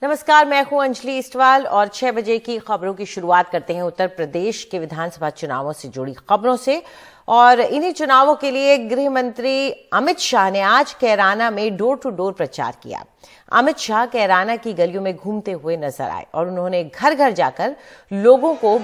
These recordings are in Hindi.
नमस्कार, मैं हूं अंजलि इस्टवाल और 6 बजे की खबरों की शुरुआत करते हैं उत्तर प्रदेश के विधानसभा चुनावों से जुड़ी खबरों से। और इन्हीं चुनावों के लिए गृह मंत्री अमित शाह ने आज कैराना में डोर टू डोर प्रचार किया। अमित शाह कैराना की गलियों में घूमते हुए नजर आए और उन्होंने घर घर जाकर लोगों को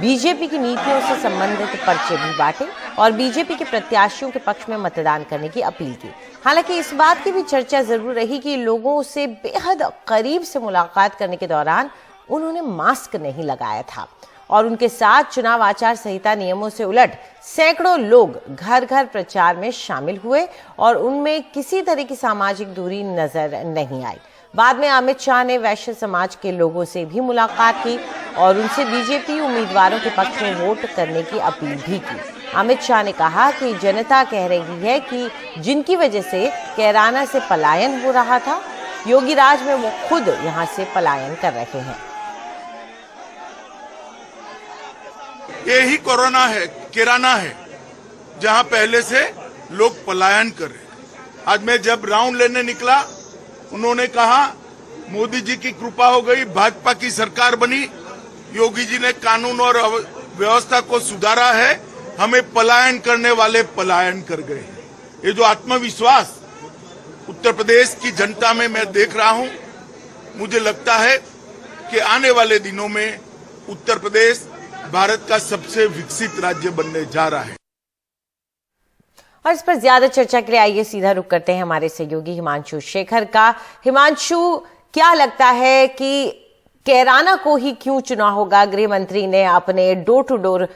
बीजेपी की नीतियों से संबंधित पर्चे भी बांटे और बीजेपी के प्रत्याशियों के पक्ष में मतदान करने की अपील की। हालांकि इस बात की भी चर्चा जरूर रही कि लोगों से बेहद करीब से मुलाकात करने के दौरान उन्होंने मास्क नहीं लगाया था और उनके साथ चुनाव आचार संहिता नियमों से उलट सैकड़ों लोग घर घर प्रचार में शामिल हुए और उनमें किसी तरह की सामाजिक दूरी नजर नहीं आई। बाद में अमित शाह ने वैश्य समाज के लोगों से भी मुलाकात की और उनसे बीजेपी उम्मीदवारों के पक्ष में वोट करने की अपील भी की। अमित शाह ने कहा कि जनता कह रही है कि जिनकी वजह से कैराना से पलायन हो रहा था, योगी राज में वो खुद यहां से पलायन कर रहे हैं। यही कोरोना है, किराना है, जहां पहले से लोग पलायन कर रहे हैं। आज मैं जब राउंड लेने निकला, उन्होंने कहा मोदी जी की कृपा हो गई, भाजपा की सरकार बनी, योगी जी ने कानून और व्यवस्था को सुधारा है, हमें पलायन करने वाले पलायन कर गए। ये जो आत्मविश्वास उत्तर प्रदेश की जनता में मैं देख रहा हूं, मुझे लगता है कि आने वाले दिनों में उत्तर प्रदेश भारत का सबसे विकसित राज्य बनने जा रहा है। और इस पर ज्यादा चर्चा के लिए आइए सीधा रुख करते हैं हमारे सहयोगी हिमांशु शेखर का। हिमांशु, क्या लगता है कि कैराना को ही क्यों चुना होगा गृह मंत्री ने अपने डोर टू डोर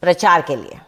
प्रचार के लिए?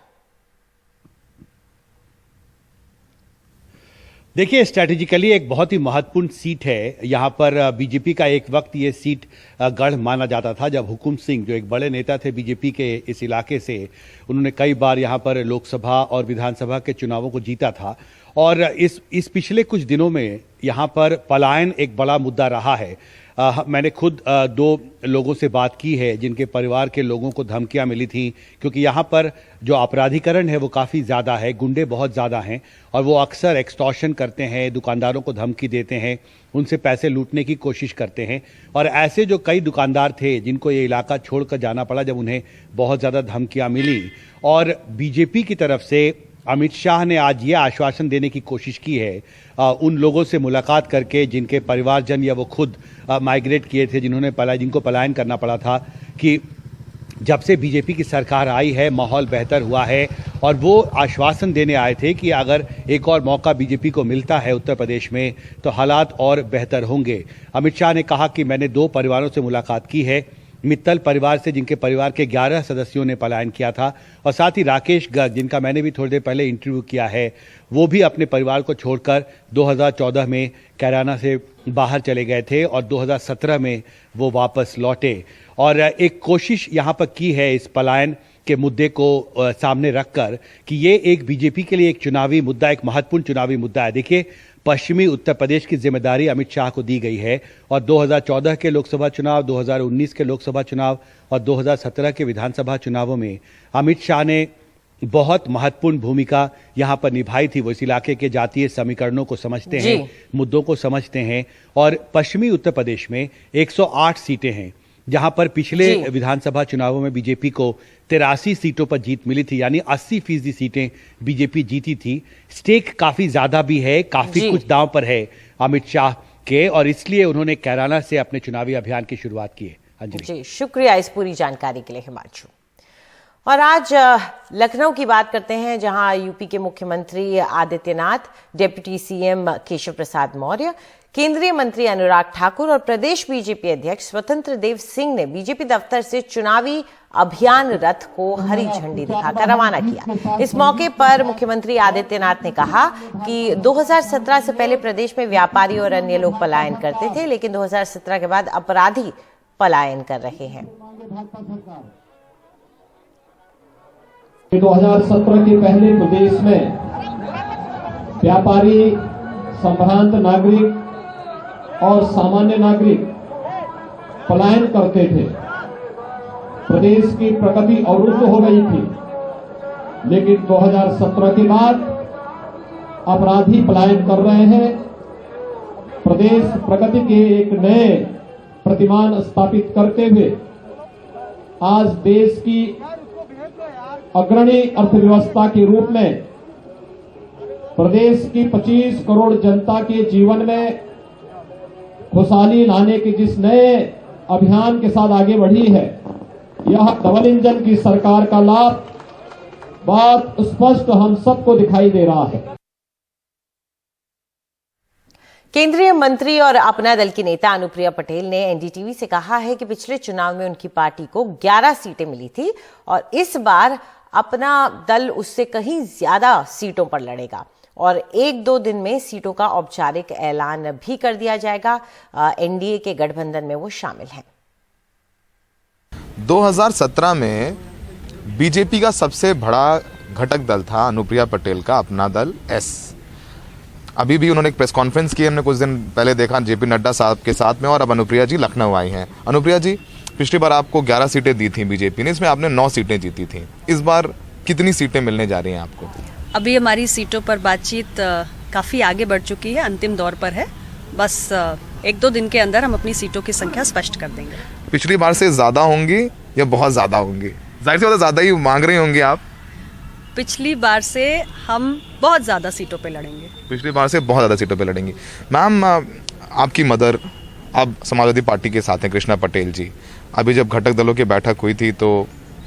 देखिए, स्ट्रैटेजिकली एक बहुत ही महत्वपूर्ण सीट है। यहाँ पर बीजेपी का एक वक्त ये सीट गढ़ माना जाता था, जब हुकुम सिंह, जो एक बड़े नेता थे बीजेपी के इस इलाके से, उन्होंने कई बार यहाँ पर लोकसभा और विधानसभा के चुनावों को जीता था। और इस पिछले कुछ दिनों में यहाँ पर पलायन एक बड़ा मुद्दा रहा है। मैंने खुद 2 लोगों से बात की है जिनके परिवार के लोगों को धमकियां मिली थी, क्योंकि यहाँ पर जो अपराधीकरण है वो काफ़ी ज़्यादा है, गुंडे बहुत ज़्यादा हैं और वो अक्सर एक्सटॉर्शन करते हैं, दुकानदारों को धमकी देते हैं, उनसे पैसे लूटने की कोशिश करते हैं। और ऐसे जो कई दुकानदार थे जिनको ये इलाका छोड़कर जाना पड़ा जब उन्हें बहुत ज़्यादा धमकियाँ मिली। और बीजेपी की तरफ से अमित शाह ने आज ये आश्वासन देने की कोशिश की है उन लोगों से मुलाकात करके जिनके परिवारजन या वो खुद माइग्रेट किए थे, जिनको पलायन करना पड़ा था, कि जब से बीजेपी की सरकार आई है माहौल बेहतर हुआ है। और वो आश्वासन देने आए थे कि अगर एक और मौका बीजेपी को मिलता है उत्तर प्रदेश में तो हालात और बेहतर होंगे। अमित शाह ने कहा कि मैंने 2 परिवारों से मुलाकात की है, मित्तल परिवार से जिनके परिवार के 11 सदस्यों ने पलायन किया था, और साथ ही राकेश गर्ग, जिनका मैंने भी थोड़ी देर पहले इंटरव्यू किया है, वो भी अपने परिवार को छोड़कर 2014 में कैराना से बाहर चले गए थे और 2017 में वो वापस लौटे। और एक कोशिश यहाँ पर की है इस पलायन के मुद्दे को सामने रखकर कि ये एक बीजेपी के लिए एक चुनावी मुद्दा, एक महत्वपूर्ण चुनावी मुद्दा है। देखिए, पश्चिमी उत्तर प्रदेश की जिम्मेदारी अमित शाह को दी गई है और 2014 के लोकसभा चुनाव, 2019 के लोकसभा चुनाव और 2017 के विधानसभा चुनावों में अमित शाह ने बहुत महत्वपूर्ण भूमिका यहाँ पर निभाई थी। वो इस इलाके के जातीय समीकरणों को समझते हैं, मुद्दों को समझते हैं। और पश्चिमी उत्तर प्रदेश में 108 सीटें हैं, जहां पर पिछले विधानसभा चुनावों में बीजेपी को 83 सीटों पर जीत मिली थी, यानी 80% सीटें बीजेपी जीती थी। स्टेक काफी ज्यादा भी है, काफी कुछ दांव पर है अमित शाह के, और इसलिए उन्होंने कैराना से अपने चुनावी अभियान की शुरुआत की है। अंजलि जी, शुक्रिया इस पूरी जानकारी के लिए हिमांशु। और आज लखनऊ की बात करते हैं, जहां यूपी के मुख्यमंत्री आदित्यनाथ, डिप्टी सीएम केशव प्रसाद मौर्य, केंद्रीय मंत्री अनुराग ठाकुर और प्रदेश बीजेपी अध्यक्ष स्वतंत्र देव सिंह ने बीजेपी दफ्तर से चुनावी अभियान रथ को हरी झंडी दिखाकर रवाना किया। इस मौके पर मुख्यमंत्री आदित्यनाथ ने कहा कि 2017 से पहले प्रदेश में व्यापारी और अन्य लोग पलायन करते थे, लेकिन 2017 के बाद अपराधी पलायन कर रहे हैं। 2017 के पहले प्रदेश में व्यापारी, संभ्रांत नागरिक और सामान्य नागरिक पलायन करते थे। प्रदेश की प्रगति अवरुद्ध हो गई थी, लेकिन 2017 के बाद अपराधी पलायन कर रहे हैं। प्रदेश प्रगति के एक नए प्रतिमान स्थापित करते हुए आज देश की अग्रणी अर्थव्यवस्था के रूप में प्रदेश की 25 करोड़ जनता के जीवन में खुशहाली लाने के जिस नए अभियान के साथ आगे बढ़ी है, यह डबल इंजन की सरकार का लाभ बहुत स्पष्ट हम सबको दिखाई दे रहा है। केंद्रीय मंत्री और अपना दल की नेता अनुप्रिया पटेल ने एनडीटीवी से कहा है कि पिछले चुनाव में उनकी पार्टी को 11 सीटें मिली थी और इस बार अपना दल उससे कहीं ज्यादा सीटों पर लड़ेगा और 1-2 दिन में सीटों का औपचारिक ऐलान भी कर दिया जाएगा। एनडीए के गठबंधन में वो शामिल हैं। 2017 में बीजेपी का सबसे बड़ा घटक दल था अनुप्रिया पटेल का अपना दल एस। अभी भी उन्होंने एक प्रेस कॉन्फ्रेंस की, हमने कुछ दिन पहले देखा जेपी नड्डा साहब के साथ में, और अब अनुप्रिया जी लखनऊ आई हैं। अनुप्रिया जी, पिछली बार आपको 11 सीटें दी थी बीजेपी ने, इसमें आपने 9 सीटें जीती थी। इस बार कितनी सीटें मिलने जा रही हैं आपको? अभी हमारी सीटों पर बातचीत काफ़ी आगे बढ़ चुकी है, अंतिम दौर पर है। बस 1-2 दिन के अंदर हम अपनी सीटों की संख्या स्पष्ट कर देंगे। पिछली बार से ज़्यादा होंगी या बहुत ज़्यादा होंगी? जाहिर सी बात है ज़्यादा ही मांग रही होंगी आप। पिछली बार से हम बहुत ज़्यादा सीटों पे लड़ेंगे। पिछली बार से बहुत ज़्यादा सीटों पे लड़ेंगी। मैम, आपकी मदर अब समाजवादी पार्टी के साथ हैं, कृष्णा पटेल जी। अभी जब घटक दलों की बैठक हुई थी तो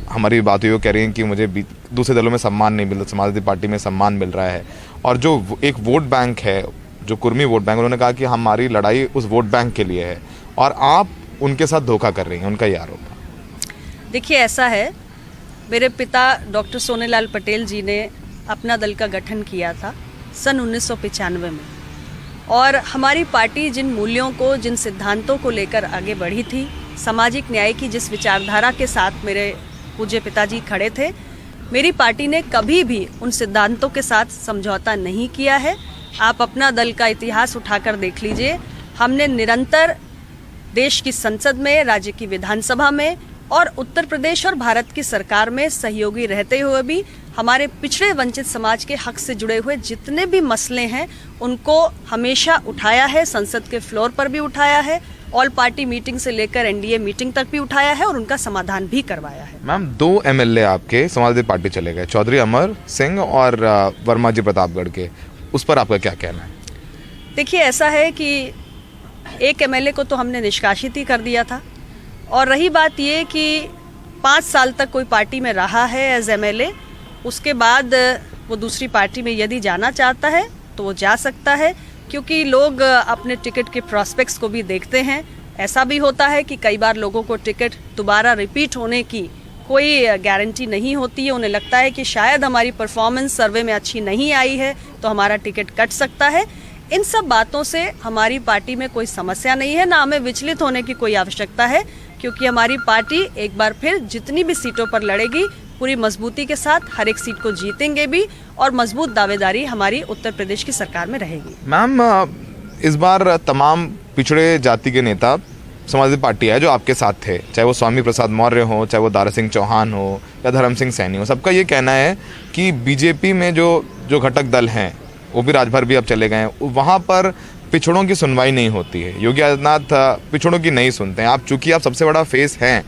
हमारी बात हुई, वो कह रही हैं कि मुझे दूसरे दलों में सम्मान नहीं मिल रहा, समाजवादी पार्टी में सम्मान मिल रहा है। और जो एक वोट बैंक है, जो कुर्मी वोट बैंक, उन्होंने कहा कि हमारी लड़ाई उस वोट बैंक के लिए है और आप उनके साथ धोखा कर रही हैं, उनका ये आरोप है। देखिए, ऐसा है, मेरे पिता डॉक्टर सोनेलाल पटेल जी ने अपना दल का गठन किया था सन 1995 में, और हमारी पार्टी जिन मूल्यों को, जिन सिद्धांतों को लेकर आगे बढ़ी थी, सामाजिक न्याय की जिस विचारधारा के साथ मेरे पूज्य पिताजी खड़े थे, मेरी पार्टी ने कभी भी उन सिद्धांतों के साथ समझौता नहीं किया है। आप अपना दल का इतिहास उठाकर देख लीजिए। हमने निरंतर देश की संसद में, राज्य की विधानसभा में और उत्तर प्रदेश और भारत की सरकार में सहयोगी रहते हुए भी हमारे पिछड़े वंचित समाज के हक से जुड़े हुए जितने भी मसले हैं उनको हमेशा उठाया है, संसद के फ्लोर पर भी उठाया है, ऑल पार्टी मीटिंग से लेकर एनडीए मीटिंग तक भी उठाया है और उनका समाधान भी करवाया है। मैम, 2 एमएलए आपके समाजवादी पार्टी चले गए, चौधरी अमर सिंह और वर्मा जी प्रतापगढ़ के, उस पर आपका क्या कहना है? देखिए, ऐसा है कि एक एमएलए को तो हमने निष्कासित ही कर दिया था, और रही बात ये कि 5 साल तक कोई पार्टी में रहा है एज एमएलए, उसके बाद वो दूसरी पार्टी में यदि जाना चाहता है तो वो जा सकता है, क्योंकि लोग अपने टिकट के प्रॉस्पेक्ट्स को भी देखते हैं। ऐसा भी होता है कि कई बार लोगों को टिकट दोबारा रिपीट होने की कोई गारंटी नहीं होती है। उन्हें लगता है कि शायद हमारी परफॉर्मेंस सर्वे में अच्छी नहीं आई है तो हमारा टिकट कट सकता है। इन सब बातों से हमारी पार्टी में कोई समस्या नहीं है, ना हमें विचलित होने की कोई आवश्यकता है, क्योंकि हमारी पार्टी एक बार फिर जितनी भी सीटों पर लड़ेगी पूरी मजबूती के साथ हर एक सीट को जीतेंगे भी, और मजबूत दावेदारी हमारी उत्तर प्रदेश की सरकार में रहेगी। मैम, इस बार तमाम पिछड़े जाति के नेता समाजवादी पार्टी है जो आपके साथ थे, चाहे वो स्वामी प्रसाद मौर्य हो, चाहे वो दारा सिंह चौहान हो या धर्म सिंह सैनी हो, सबका ये कहना है कि बीजेपी में जो घटक दल हैं, वो भी राजभर भी अब चले गए हैं, वहाँ पर पिछड़ों की सुनवाई नहीं होती है। योगी आदित्यनाथ पिछड़ों की नहीं सुनते हैं। आप चूंकि आप सबसे बड़ा फेस हैं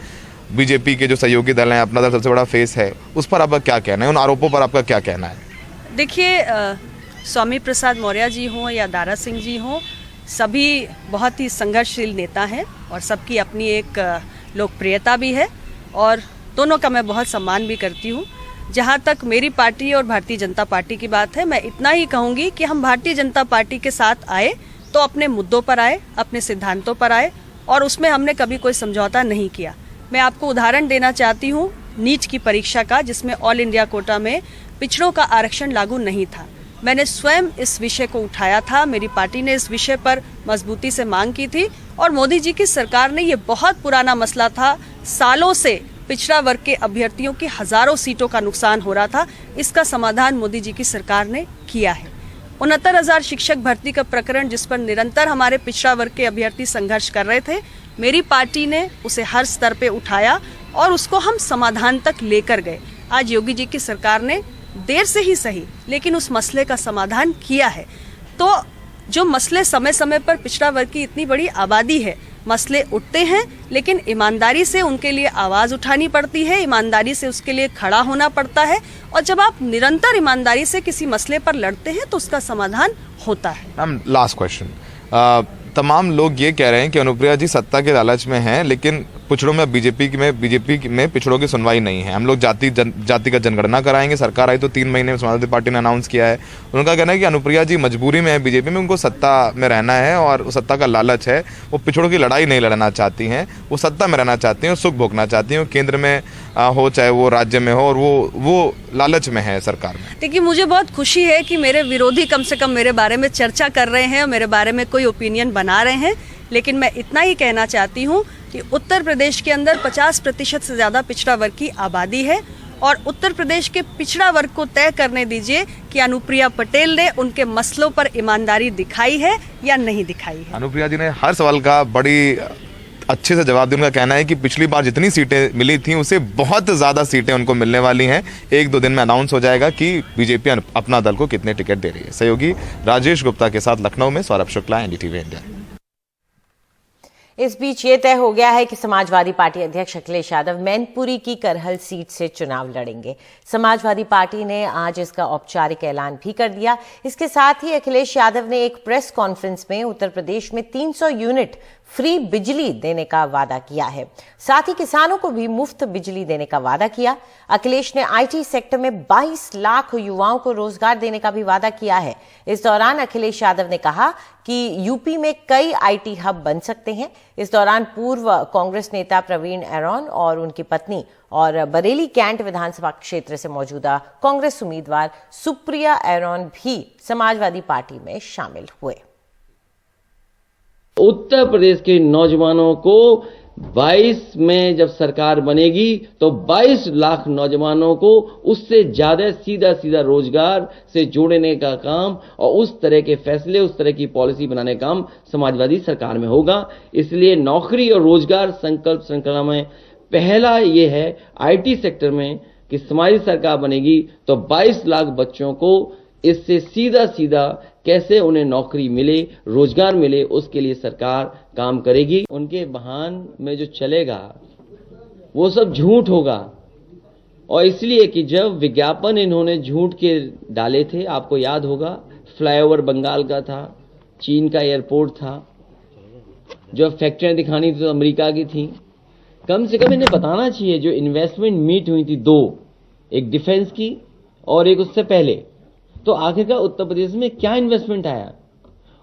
बीजेपी के, जो सहयोगी दल हैं, अपना दल सबसे बड़ा फेस है, उस पर आपका क्या कहना है? उन आरोपों पर आपका क्या कहना है? देखिए, स्वामी प्रसाद मौर्य जी हों या दारा सिंह जी हों, सभी बहुत ही संघर्षशील नेता हैं और सबकी अपनी एक लोकप्रियता भी है, और दोनों का मैं बहुत सम्मान भी करती हूँ। जहाँ तक मेरी पार्टी और भारतीय जनता पार्टी की बात है, मैं इतना ही कहूँगी कि हम भारतीय जनता पार्टी के साथ आए तो अपने मुद्दों पर आए, अपने सिद्धांतों पर आए, और उसमें हमने कभी कोई समझौता नहीं किया। मैं आपको उदाहरण देना चाहती हूँ नीट की परीक्षा का, जिसमें ऑल इंडिया कोटा में पिछड़ों का आरक्षण लागू नहीं था। मैंने स्वयं इस विषय को उठाया था, मेरी पार्टी ने इस विषय पर मजबूती से मांग की थी, और मोदी जी की सरकार ने, ये बहुत पुराना मसला था, सालों से पिछड़ा वर्ग के अभ्यर्थियों की हजारों सीटों का नुकसान हो रहा था, इसका समाधान मोदी जी की सरकार ने किया है। 69,000 शिक्षक भर्ती का प्रकरण, जिस पर निरंतर हमारे पिछड़ा वर्ग के अभ्यर्थी संघर्ष कर रहे थे, मेरी पार्टी ने उसे हर स्तर पे उठाया और उसको हम समाधान तक लेकर गए। आज योगी जी की सरकार ने देर से ही सही लेकिन उस मसले का समाधान किया है। तो जो मसले समय समय पर पिछड़ा वर्ग की इतनी बड़ी आबादी है मसले उठते हैं, लेकिन ईमानदारी से उनके लिए आवाज़ उठानी पड़ती है, ईमानदारी से उसके लिए खड़ा होना पड़ता है। और जब आप निरंतर ईमानदारी से किसी मसले पर लड़ते हैं तो उसका समाधान होता है। लास्ट क्वेश्चन, तमाम लोग ये कह रहे हैं कि अनुप्रिया जी सत्ता के लालच में हैं, लेकिन पिछड़ों में बीजेपी में पिछड़ों की सुनवाई नहीं है। हम लोग जातिगत जनगणना कराएंगे, सरकार आई तो 3 महीने में समाजवादी पार्टी ने अनाउंस किया है। उनका कहना है कि अनुप्रिया जी मजबूरी में है बीजेपी में, उनको सत्ता में रहना है और सत्ता का लालच है। वो पिछड़ों की लड़ाई नहीं लड़ना चाहती हैं, वो सत्ता में रहना चाहती हैं, सुख भोगना चाहती हैं, केंद्र में हो चाहे वो राज्य में हो, और वो लालच में है सरकार में। देखिए, मुझे बहुत खुशी है कि मेरे विरोधी कम से कम मेरे बारे में चर्चा कर रहे हैं और मेरे बारे में कोई ओपिनियन बना रहे हैं, लेकिन मैं इतना ही कहना चाहती हूँ कि उत्तर प्रदेश के अंदर 50% से ज़्यादा पिछड़ा वर्ग की आबादी है और उत्तर प्रदेश के पिछड़ा वर्ग को तय करने दीजिए कि अनुप्रिया पटेल ने उनके मसलों पर ईमानदारी दिखाई है या नहीं दिखाई है। अनुप्रिया जी ने हर सवाल का बड़ी अच्छे से जवाब दिया। उनका कहना है कि पिछली बार जितनी सीटें मिली थी उससे बहुत ज़्यादा सीटें उनको मिलने वाली हैं। 1-2 दिन में अनाउंस हो जाएगा कि बीजेपी अपना दल को कितने टिकट दे रही है। सहयोगी राजेश गुप्ता के साथ लखनऊ में सौरभ शुक्ला, एनडीटीवी इंडिया। इस बीच ये तय हो गया है कि समाजवादी पार्टी अध्यक्ष अखिलेश यादव मैनपुरी की करहल सीट से चुनाव लड़ेंगे। समाजवादी पार्टी ने आज इसका औपचारिक ऐलान भी कर दिया। इसके साथ ही अखिलेश यादव ने एक प्रेस कॉन्फ्रेंस में उत्तर प्रदेश में 300 यूनिट फ्री बिजली देने का वादा किया है। साथ ही किसानों को भी मुफ्त बिजली देने का वादा किया। अखिलेश ने आईटी सेक्टर में 22 लाख युवाओं को रोजगार देने का भी वादा किया है। इस दौरान अखिलेश यादव ने कहा कि यूपी में कई आईटी हब बन सकते हैं। इस दौरान पूर्व कांग्रेस नेता प्रवीण एरॉन और उनकी पत्नी और बरेली कैंट विधानसभा क्षेत्र से मौजूदा कांग्रेस उम्मीदवार सुप्रिया एरॉन भी समाजवादी पार्टी में शामिल हुए। उत्तर प्रदेश के नौजवानों को 22 में जब सरकार बनेगी तो 22 लाख नौजवानों को उससे ज्यादा सीधा रोजगार से जोड़ने का काम और उस तरह के फैसले, उस तरह की पॉलिसी बनाने का काम समाजवादी सरकार में होगा। इसलिए नौकरी और रोजगार संकल्प श्रृंखला में पहला ये है आईटी सेक्टर में कि समाजवादी सरकार बनेगी तो 22 लाख बच्चों को इससे सीधा कैसे उन्हें नौकरी मिले, रोजगार मिले, उसके लिए सरकार काम करेगी। उनके बयान में जो चलेगा वो सब झूठ होगा, और इसलिए कि जब विज्ञापन इन्होंने झूठ के डाले थे, आपको याद होगा फ्लाईओवर बंगाल का था, चीन का एयरपोर्ट था, जो फैक्ट्रियां दिखानी थी तो अमेरिका की थी। कम से कम इन्हें बताना चाहिए जो इन्वेस्टमेंट मीट हुई थी 2, एक डिफेंस की और एक उससे पहले, तो आखिरकार उत्तर प्रदेश में क्या इन्वेस्टमेंट आया।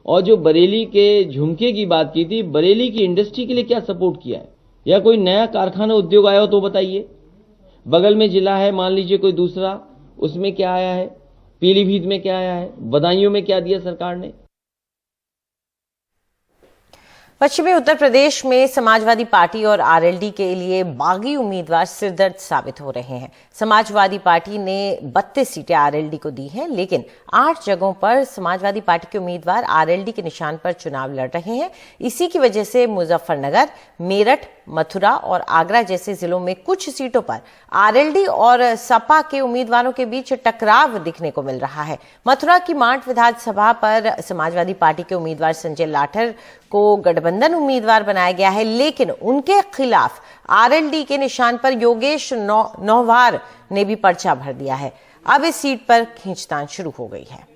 और जो बरेली के झुमके की बात की थी, बरेली की इंडस्ट्री के लिए क्या सपोर्ट किया है, या कोई नया कारखाना उद्योग आया हो तो बताइए। बगल में जिला है मान लीजिए कोई दूसरा, उसमें क्या आया है, पीलीभीत में क्या आया है, बदायूं में क्या दिया सरकार ने। पश्चिमी उत्तर प्रदेश में समाजवादी पार्टी और आरएलडी के लिए बागी उम्मीदवार सिरदर्द साबित हो रहे हैं। समाजवादी पार्टी ने 32 सीटें आरएलडी को दी हैं, लेकिन 8 जगहों पर समाजवादी पार्टी के उम्मीदवार आरएलडी के निशान पर चुनाव लड़ रहे हैं। इसी की वजह से मुजफ्फरनगर, मेरठ, मथुरा और आगरा जैसे जिलों में कुछ सीटों पर आरएलडी और सपा के उम्मीदवारों के बीच टकराव दिखने को मिल रहा है। मथुरा की मांड विधानसभा पर समाजवादी पार्टी के उम्मीदवार संजय लाठर को गठबंधन उम्मीदवार बनाया गया है, लेकिन उनके खिलाफ आरएलडी के निशान पर योगेश नौवार ने भी पर्चा भर दिया है। अब इस सीट पर खींचतान शुरू हो गई है।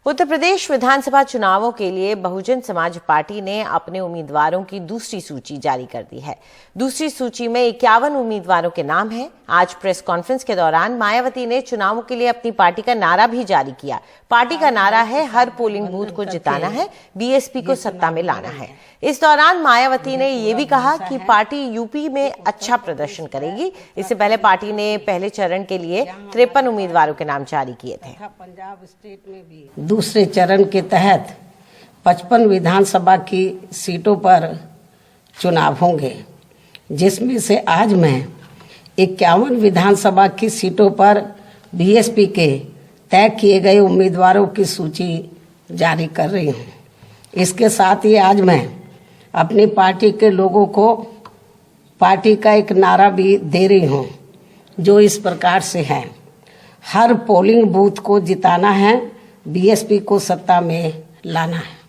उत्तर प्रदेश विधानसभा चुनावों के लिए बहुजन समाज पार्टी ने अपने उम्मीदवारों की दूसरी सूची जारी कर दी है। दूसरी सूची में 51 उम्मीदवारों के नाम हैं। आज प्रेस कॉन्फ्रेंस के दौरान मायावती ने चुनावों के लिए अपनी पार्टी का नारा भी जारी किया। पार्टी का नारा है, हर पोलिंग बूथ को जिताना है, बीएसपी को सत्ता में लाना है। इस दौरान मायावती ने यह भी कहा कि पार्टी यूपी में अच्छा प्रदर्शन करेगी। इससे पहले पार्टी ने पहले चरण के लिए 53 उम्मीदवारों के नाम जारी किए थे। पंजाब स्टेट में भी दूसरे चरण के तहत 55 विधानसभा की सीटों पर चुनाव होंगे, जिसमें से आज मैं 51 विधानसभा की सीटों पर बीएसपी के तय किए गए उम्मीदवारों की सूची जारी कर रही हूँ। इसके साथ ही आज मैं अपनी पार्टी के लोगों को पार्टी का एक नारा भी दे रही हूँ, जो इस प्रकार से है, हर पोलिंग बूथ को जिताना है, बीएसपी को सत्ता में लाना है।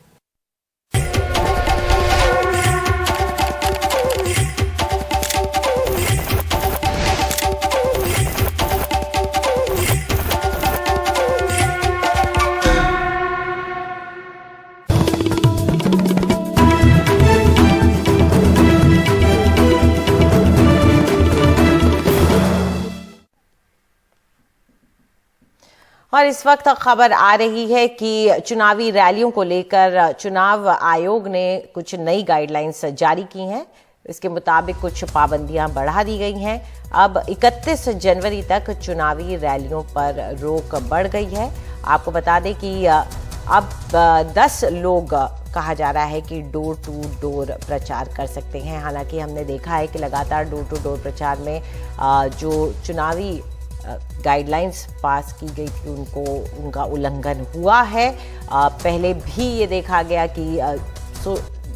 और इस वक्त खबर आ रही है कि चुनावी रैलियों को लेकर चुनाव आयोग ने कुछ नई गाइडलाइंस जारी की हैं। इसके मुताबिक कुछ पाबंदियां बढ़ा दी गई हैं। अब 31 जनवरी तक चुनावी रैलियों पर रोक बढ़ गई है। आपको बता दें कि अब 10 लोग कहा जा रहा है कि डोर टू डोर प्रचार कर सकते हैं। हालांकि हमने देखा है कि लगातार डोर टू डोर प्रचार में जो चुनावी गाइडलाइंस पास की गई थी उनका उल्लंघन हुआ है। पहले भी ये देखा गया कि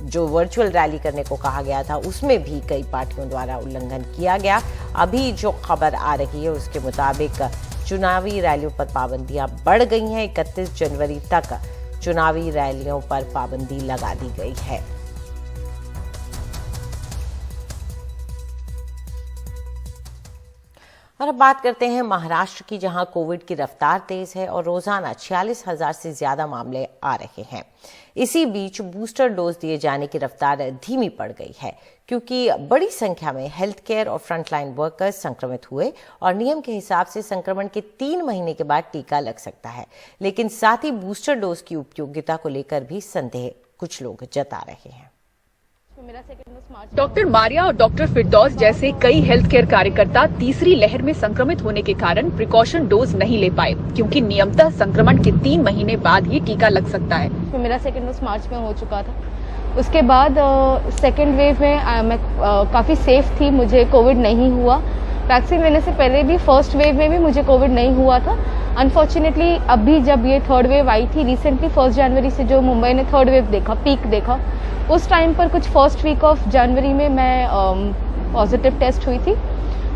जो वर्चुअल रैली करने को कहा गया था उसमें भी कई पार्टियों द्वारा उल्लंघन किया गया। अभी जो खबर आ रही है उसके मुताबिक चुनावी रैलियों पर पाबंदियां बढ़ गई हैं। 31 जनवरी तक चुनावी रैलियों पर पाबंदी लगा दी गई है। और अब बात करते हैं महाराष्ट्र की, जहां कोविड की रफ्तार तेज है और रोजाना 46,000 से ज्यादा मामले आ रहे हैं। इसी बीच बूस्टर डोज दिए जाने की रफ्तार धीमी पड़ गई है क्योंकि बड़ी संख्या में हेल्थ केयर और फ्रंटलाइन वर्कर्स संक्रमित हुए और नियम के हिसाब से संक्रमण के 3 महीने के बाद टीका लग सकता है। लेकिन साथ ही बूस्टर डोज की उपयोगिता को लेकर भी संदेह कुछ लोग जता रहे हैं। डॉक्टर मारिया और डॉक्टर फिरदौस जैसे कई हेल्थ केयर कार्यकर्ता तीसरी लहर में संक्रमित होने के कारण प्रिकॉशन डोज नहीं ले पाए क्योंकि नियमतः संक्रमण के 3 महीने बाद ही टीका लग सकता है। मेरा सेकेंड डोज मार्च में हो चुका था। उसके बाद सेकेंड वेव में मैं काफी सेफ थी, मुझे कोविड नहीं हुआ। वैक्सीन लेने से पहले भी फर्स्ट वेव में भी मुझे कोविड नहीं हुआ था। अनफॉर्चुनेटली अभी जब ये थर्ड वेव आई थी रिसेंटली 1 जनवरी से जो मुंबई ने थर्ड वेव देखा, पीक देखा, उस टाइम पर कुछ फर्स्ट वीक ऑफ जनवरी में मैं पॉजिटिव टेस्ट हुई थी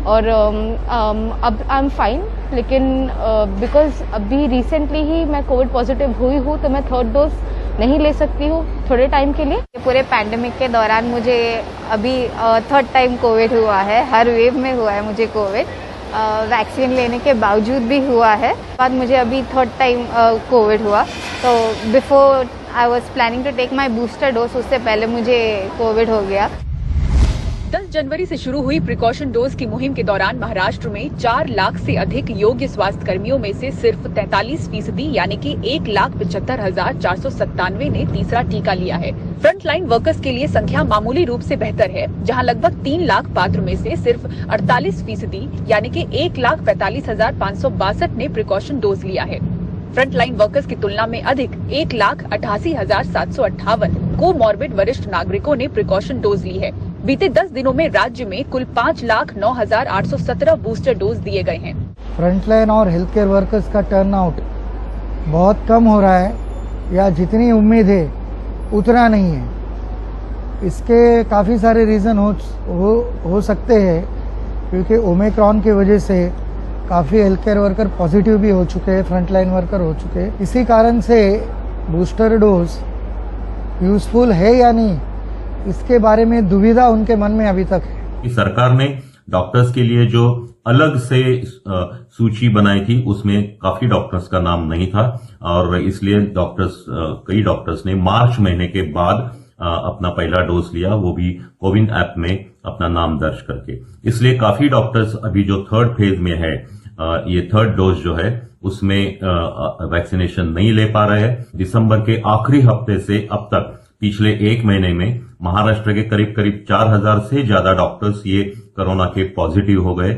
और अब आई एम फाइन। लेकिन बिकॉज अभी रिसेंटली ही मैं कोविड पॉजिटिव हुई हूँ तो मैं थर्ड डोज नहीं ले सकती हूँ थोड़े टाइम के लिए। पूरे पैंडेमिक के दौरान मुझे अभी थर्ड टाइम कोविड हुआ है। हर वेव में हुआ है मुझे कोविड, वैक्सीन लेने के बावजूद भी हुआ है। बाद मुझे अभी थर्ड टाइम कोविड हुआ तो before I was planning to take my booster dose, उससे पहले मुझे कोविड हो गया। 10 जनवरी से शुरू हुई प्रिकॉशन डोज की मुहिम के दौरान महाराष्ट्र में 4 लाख से अधिक योग्य स्वास्थ्य कर्मियों में से सिर्फ 43% यानी कि 1,75,497 ने तीसरा टीका लिया है। फ्रंट लाइन वर्कर्स के लिए संख्या मामूली रूप से बेहतर है, जहां लगभग 3 लाख पात्र में से सिर्फ 48% यानी कि 1,45,562 ने प्रिकॉशन डोज लिया है। फ्रंट लाइन वर्कर्स की तुलना में अधिक 1,88,758 कोमॉर्बिड वरिष्ठ नागरिकों ने प्रिकॉशन डोज ली है। बीते 10 दिनों में राज्य में कुल 5,09,817 बूस्टर डोज दिए गए हैं। फ्रंटलाइन और हेल्थ केयर वर्कर्स का टर्नआउट बहुत कम हो रहा है या जितनी उम्मीद है उतना नहीं है। इसके काफ़ी सारे रीज़न हो सकते हैं क्योंकि ओमिक्रॉन की वजह से काफ़ी हेल्थ केयर वर्कर पॉजिटिव भी हो चुके हैं, फ्रंटलाइन वर्कर हो चुके हैं। इसी कारण से बूस्टर डोज यूजफुल है या नहीं इसके बारे में दुविधा उनके मन में अभी तक है। सरकार ने डॉक्टर्स के लिए जो अलग से सूची बनाई थी उसमें काफी डॉक्टर्स का नाम नहीं था और इसलिए कई डॉक्टर्स ने मार्च महीने के बाद अपना पहला डोज लिया, वो भी कोविन ऐप में अपना नाम दर्ज करके। इसलिए काफी डॉक्टर्स अभी जो थर्ड फेज में है, ये थर्ड डोज जो है उसमें वैक्सीनेशन नहीं ले पा रहे हैं। दिसंबर के आखिरी हफ्ते से अब तक पिछले 1 महीने में महाराष्ट्र के करीब 4,000 से ज्यादा डॉक्टर्स ये कोरोना के पॉजिटिव हो गए।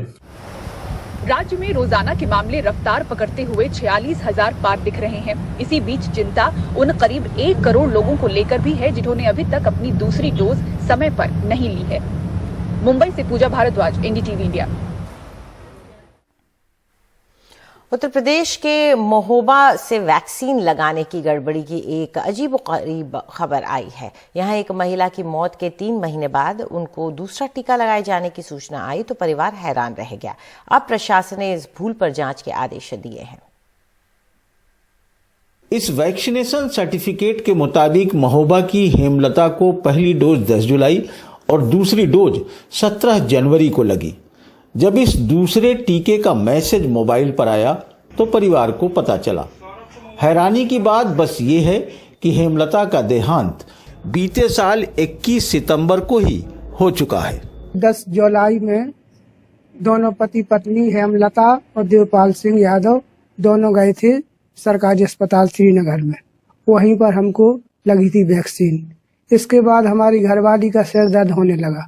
राज्य में रोजाना के मामले रफ्तार पकड़ते हुए 46,000 पार दिख रहे हैं। इसी बीच चिंता उन करीब 1 करोड़ लोगों को लेकर भी है जिन्होंने अभी तक अपनी दूसरी डोज समय पर नहीं ली है। मुंबई से पूजा भारद्वाज, एनडीटीवी इंडिया। उत्तर प्रदेश के महोबा से वैक्सीन लगाने की गड़बड़ी की एक अजीबोगरीब खबर आई है। यहां एक महिला की मौत के 3 महीने बाद उनको दूसरा टीका लगाए जाने की सूचना आई तो परिवार हैरान रह गया। अब प्रशासन ने इस भूल पर जांच के आदेश दिए हैं। इस वैक्सीनेशन सर्टिफिकेट के मुताबिक महोबा की हेमलता को पहली डोज 10 जुलाई और दूसरी डोज 17 जनवरी को लगी। जब इस दूसरे टीके का मैसेज मोबाइल पर आया तो परिवार को पता चला। हैरानी की बात बस ये है कि हेमलता का देहांत बीते साल 21 सितंबर को ही हो चुका है। 10 जुलाई में दोनों पति पत्नी हेमलता और देवपाल सिंह यादव दोनों गए थे सरकारी अस्पताल श्रीनगर में। वहीं पर हमको लगी थी वैक्सीन। इसके बाद हमारी घरवाली का सिर दर्द होने लगा।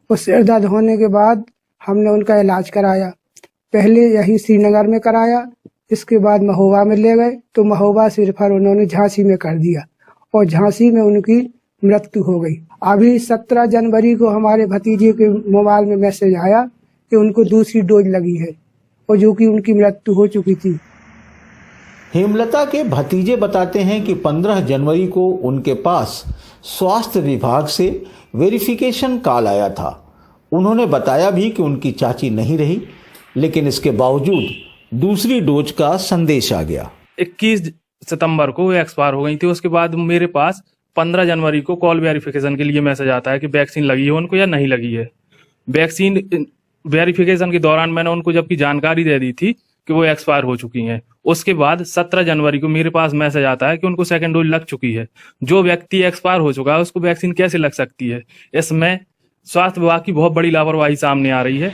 उस सिर दर्द होने के बाद हमने उनका इलाज कराया। पहले यहीं श्रीनगर में कराया, इसके बाद महोबा में ले गए तो महोबा से रेफर उन्होंने झांसी में कर दिया और झांसी में उनकी मृत्यु हो गई। अभी 17 जनवरी को हमारे भतीजे के मोबाइल में मैसेज आया कि उनको दूसरी डोज लगी है और जो कि उनकी मृत्यु हो चुकी थी। हेमलता के भतीजे बताते हैं कि 15 जनवरी को उनके पास स्वास्थ्य विभाग से वेरिफिकेशन कॉल आया था। उन्होंने बताया भी कि उनकी चाची नहीं रही, लेकिन इसके बावजूद दूसरी डोज का संदेश आ गया। 21 सितंबर को वो एक्सपायर हो गई थी। उसके बाद मेरे पास 15 जनवरी को कॉल वेरिफिकेशन के लिए मैसेज आता है कि वैक्सीन लगी है उनको या नहीं लगी है। वैक्सीन वेरिफिकेशन के दौरान मैंने उनको जबकि जानकारी दे दी थी कि वो एक्सपायर हो चुकी हैं। उसके बाद 17 जनवरी को मेरे पास मैसेज आता है कि उनको सेकेंड डोज लग चुकी है। जो व्यक्ति एक्सपायर हो चुका है उसको वैक्सीन कैसे लग सकती है? इसमें स्वास्थ्य विभाग की बहुत बड़ी लापरवाही सामने आ रही है।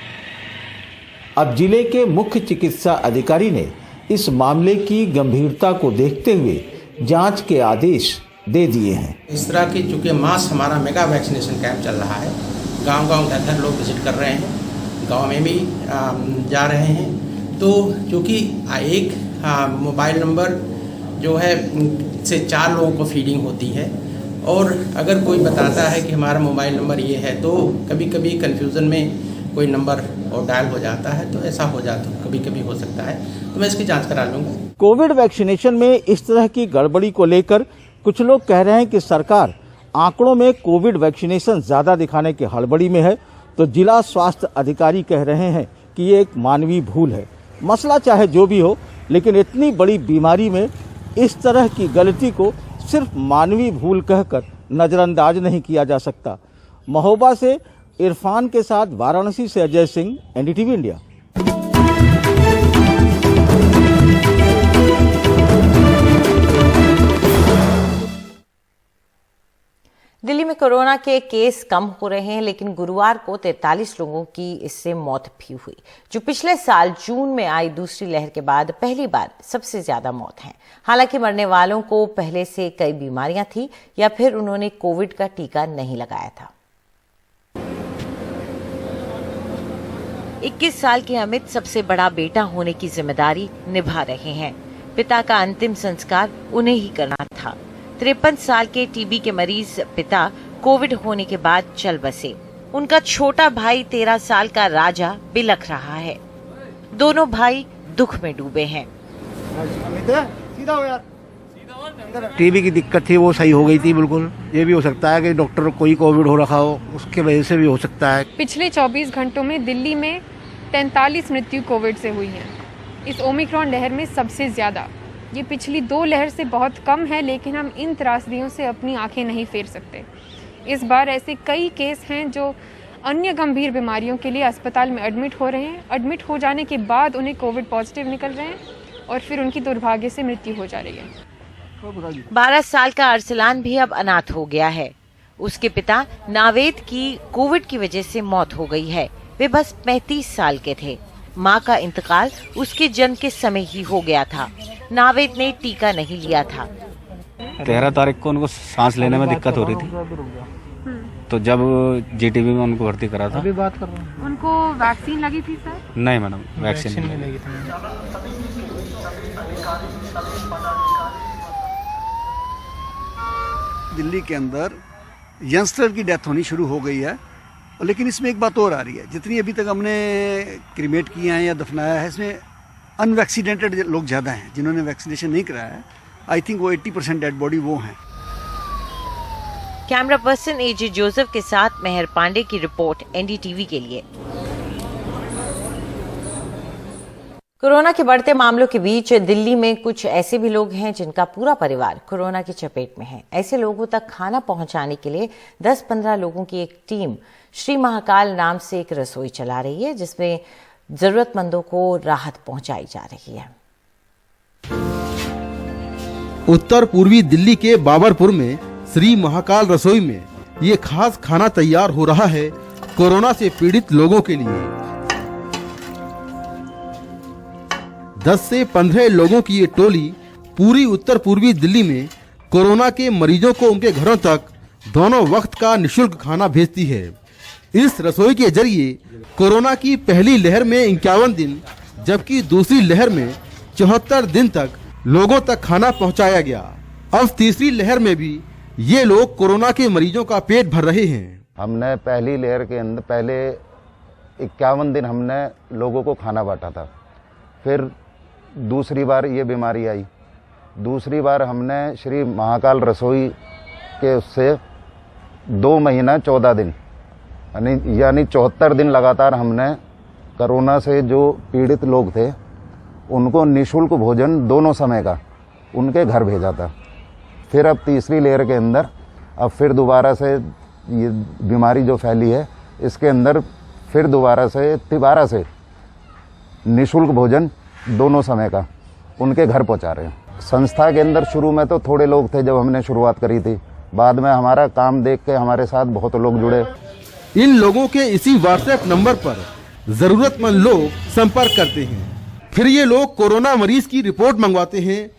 अब जिले के मुख्य चिकित्सा अधिकारी ने इस मामले की गंभीरता को देखते हुए जांच के आदेश दे दिए हैं। इस तरह की चूंकि मास हमारा मेगा वैक्सीनेशन कैंप चल रहा है, गांव-गांव घर-घर लोग विजिट कर रहे हैं, गांव में भी जा रहे हैं। तो चूंकि एक मोबाइल नंबर जो है से 4 लोगों को फीडिंग होती है और अगर कोई बताता है कि हमारा मोबाइल नंबर ये है तो कभी कभी कन्फ्यूज़न में कोई नंबर और डायल हो जाता है, तो ऐसा हो जाता है, कभी कभी हो सकता है। तो मैं इसकी जांच करा लूँगा। कोविड वैक्सीनेशन में इस तरह की गड़बड़ी को लेकर कुछ लोग कह रहे हैं कि सरकार आंकड़ों में कोविड वैक्सीनेशन ज्यादा दिखाने की हड़बड़ी में है, तो जिला स्वास्थ्य अधिकारी कह रहे हैं कि ये एक मानवीय भूल है। मसला चाहे जो भी हो, लेकिन इतनी बड़ी बीमारी में इस तरह की गलती को सिर्फ मानवीय भूल कहकर नजरअंदाज नहीं किया जा सकता। महोबा से इरफान के साथ वाराणसी से अजय सिंह, एनडीटीवी इंडिया। दिल्ली में कोरोना के केस कम हो रहे हैं, लेकिन गुरुवार को 43 लोगों की इससे मौत भी हुई, जो पिछले साल जून में आई दूसरी लहर के बाद पहली बार सबसे ज्यादा मौत है। हालांकि मरने वालों को पहले से कई बीमारियां थी या फिर उन्होंने कोविड का टीका नहीं लगाया था। 21 साल के अमित सबसे बड़ा बेटा होने की जिम्मेदारी निभा रहे हैं। पिता का अंतिम संस्कार उन्हें ही करना था। 53 साल के टीबी के मरीज पिता कोविड होने के बाद चल बसे। उनका छोटा भाई 13 साल का राजा बिलख रहा है। दोनों भाई दुख में डूबे हैं। टीबी की दिक्कत थी, वो सही हो गई थी बिल्कुल। ये भी हो सकता है कि डॉक्टर को कोई कोविड हो रखा हो, उसके वजह से भी हो सकता है। पिछले 24 घंटों में दिल्ली में 43 मृत्यु कोविड से हुई हैं। इस ओमिक्रॉन लहर में सबसे ज्यादा। ये पिछली 2 लहर से बहुत कम है, लेकिन हम इन त्रासदियों से अपनी आंखें नहीं फेर सकते। इस बार ऐसे कई केस हैं जो अन्य गंभीर बीमारियों के लिए अस्पताल में एडमिट हो रहे हैं। एडमिट हो जाने के बाद उन्हें कोविड पॉजिटिव निकल रहे हैं और फिर उनकी दुर्भाग्य से मृत्यु हो जा रही है। 12 साल का अरसलान भी अब अनाथ हो गया है। उसके पिता नावेद की कोविड की वजह से मौत हो गई है। वे बस 35 साल के थे। मां का इंतकाल उसके जन्म के समय ही हो गया था। नावेद ने टीका नहीं लिया था। 13 तारीख को उनको सांस लेने में दिक्कत हो रही थी, तो जब जीटीबी में उनको भर्ती करा था। अभी बात कर रहा हूं। उनको वैक्सीन लगी थी सर? नहीं मैडम, वैक्सीन नहीं लगी थी। दिल्ली के अंदर यंगस्टर की डेथ होनी शुरू हो गई है, लेकिन इसमें एक बात और आ रही है। जितनी अभी तक हमने क्रीमेट किया है या दफनाया है, इसमें अनवैक्सीनेटेड लोग ज़्यादा हैं, जिन्होंने वैक्सीनेशन नहीं कराया है। आई थिंक वो 80% डेड बॉडी वो हैं। कैमरा पर्सन एजे जोसेफ के साथ मेहर पांडे की रिपोर्ट, एनडीटीवी के लिए। कोरोना के बढ़ते मामलों के बीच दिल्ली में कुछ ऐसे भी लोग हैं जिनका पूरा परिवार कोरोना की चपेट में है। ऐसे लोगों तक खाना पहुंचाने के लिए 10-15 लोगों की एक टीम श्री महाकाल नाम से एक रसोई चला रही है, जिसमें जरूरतमंदों को राहत पहुंचाई जा रही है। उत्तर पूर्वी दिल्ली के बाबरपुर में श्री महाकाल रसोई में ये खास खाना तैयार हो रहा है कोरोना से पीड़ित लोगों के लिए। 10 से 15 लोगों की ये टोली पूरी उत्तर पूर्वी दिल्ली में कोरोना के मरीजों को उनके घरों तक दोनों वक्त का निशुल्क खाना भेजती है। इस रसोई के जरिए कोरोना की पहली लहर में 51 दिन, जबकि दूसरी लहर में 74 दिन तक लोगों तक खाना पहुंचाया गया। अब तीसरी लहर में भी ये लोग कोरोना के मरीजों का पेट भर रहे हैं। हमने पहली लहर के अंदर पहले 51 दिन हमने लोगों को खाना बांटा था। फिर दूसरी बार ये बीमारी आई, दूसरी बार हमने श्री महाकाल रसोई के उससे 2 महीना 14 दिन यानी 74 दिन लगातार हमने कोरोना से जो पीड़ित लोग थे उनको निःशुल्क भोजन दोनों समय का उनके घर भेजा था। फिर अब तीसरी लहर के अंदर अब फिर दोबारा से ये बीमारी जो फैली है इसके अंदर फिर दोबारा से निःशुल्क भोजन दोनों समय का उनके घर पहुंचा रहे हैं। संस्था के अंदर शुरू में तो थोड़े लोग थे जब हमने शुरुआत करी थी, बाद में हमारा काम देख के हमारे साथ बहुत लोग जुड़े। इन लोगों के इसी व्हाट्सएप नंबर पर जरूरतमंद लोग संपर्क करते हैं। फिर ये लोग कोरोना मरीज की रिपोर्ट मंगवाते हैं।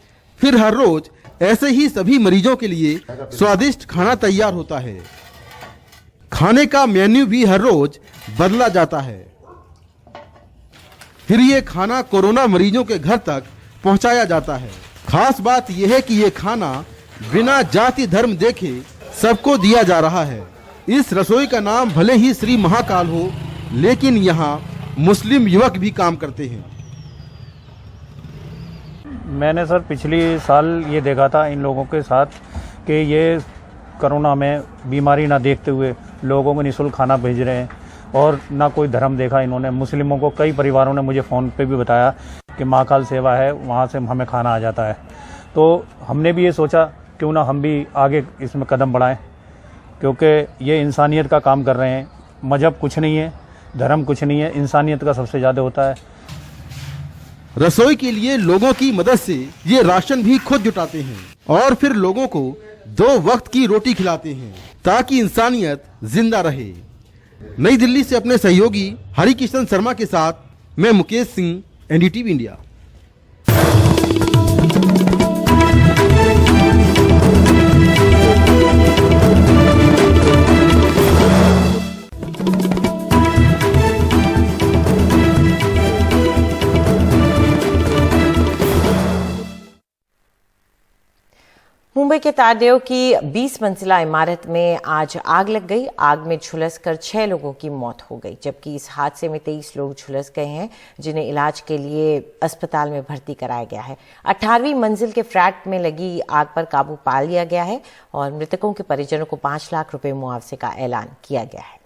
फिर हर रोज ऐसे ही सभी मरीजों के लिए स्वादिष्ट खाना तैयार होता है। खाने का मेन्यू भी हर रोज बदला जाता है। फिर ये खाना कोरोना मरीजों के घर तक पहुंचाया जाता है। खास बात यह है कि ये खाना बिना जाति धर्म देखे सबको दिया जा रहा है। इस रसोई का नाम भले ही श्री महाकाल हो, लेकिन यहाँ मुस्लिम युवक भी काम करते हैं। मैंने सर पिछली साल ये देखा था इन लोगों के साथ कि ये कोरोना में बीमारी ना देखते हुए लोगों को निःशुल्क खाना भेज रहे हैं और ना कोई धर्म देखा इन्होंने। मुस्लिमों को कई परिवारों ने मुझे फ़ोन पे भी बताया कि महाकाल सेवा है, वहाँ से हमें खाना आ जाता है। तो हमने भी ये सोचा क्यों ना हम भी आगे इसमें कदम बढ़ाएं, क्योंकि ये इंसानियत का काम कर रहे हैं। मजहब कुछ नहीं है, धर्म कुछ नहीं है, इंसानियत का सबसे ज़्यादा होता है। रसोई के लिए लोगों की मदद से ये राशन भी खुद जुटाते हैं और फिर लोगों को 2 वक्त की रोटी खिलाते हैं ताकि इंसानियत जिंदा रहे। नई दिल्ली से अपने सहयोगी हरिकिशन शर्मा के साथ मैं मुकेश सिंह, एनडीटीवी इंडिया। मुंबई के तारदेव की 20 मंजिला इमारत में आज आग लग गई। आग में झुलसकर 6 लोगों की मौत हो गई, जबकि इस हादसे में 23 लोग झुलस गए हैं, जिन्हें इलाज के लिए अस्पताल में भर्ती कराया गया है। 18वीं मंजिल के फ्लैट में लगी आग पर काबू पा लिया गया है और मृतकों के परिजनों को 5 लाख रुपए मुआवजे का ऐलान किया गया है।